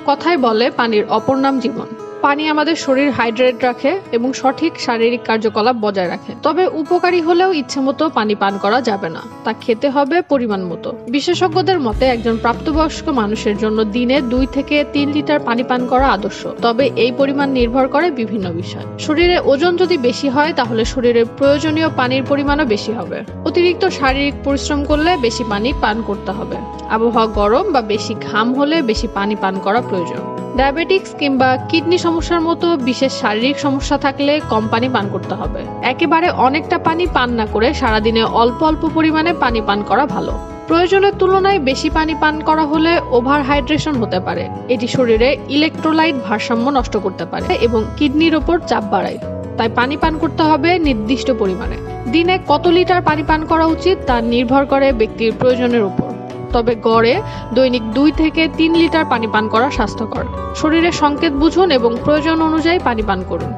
কথায় বলে পানির অপর নাম জীবন। পানি আমাদের শরীর হাইড্রেট রাখে এবং সঠিক শারীরিক কার্যকলাপ বজায় রাখে। তবে উপকারী হলেও ইচ্ছেমতো পানি পান করা যাবে না, তা খেতে হবে পরিমাণ মতো। বিশেষজ্ঞদের মতে একজন প্রাপ্তবয়স্ক মানুষের জন্য দিনে 2 থেকে 3 লিটার পানি পান করা আদর্শ। তবে এই পরিমাণ নির্ভর করে বিভিন্ন বিষয়। শরীরে ওজন যদি বেশি হয় তাহলে শরীরে প্রয়োজনীয় পানির পরিমাণও বেশি হবে। অতিরিক্ত শারীরিক পরিশ্রম করলে বেশি পানি পান করতে হবে। আবহাওয়া গরম বা বেশি ঘাম হলে বেশি পানি পান করা প্রয়োজন। ডায়াবেটিক্স কিংবা কিডনি সমস্যার মতো বিশেষ শারীরিক সমস্যা থাকলে কম পানি পান করতে হবে। একেবারে অনেকটা পানি পান না করে সারাদিনে অল্প অল্প পরিমাণে পানি পান করা ভালো। প্রয়োজনের তুলনায় বেশি পানি পান করা হলে ওভার হাইড্রেশন হতে পারে। এটি শরীরে ইলেকট্রোলাইট ভারসাম্য নষ্ট করতে পারে এবং কিডনির ওপর চাপ বাড়ায়। তাই পানি পান করতে হবে নির্দিষ্ট পরিমাণে। দিনে কত লিটার পানি পান করা উচিত তা নির্ভর করে ব্যক্তির প্রয়োজনের উপর। তবে গড়ে দৈনিক 2 থেকে 3 লিটার পানি পান করা স্বাস্থ্যকর। শরীরের সংকেত বুঝুন এবং প্রয়োজন অনুযায়ী পানি পান করুন।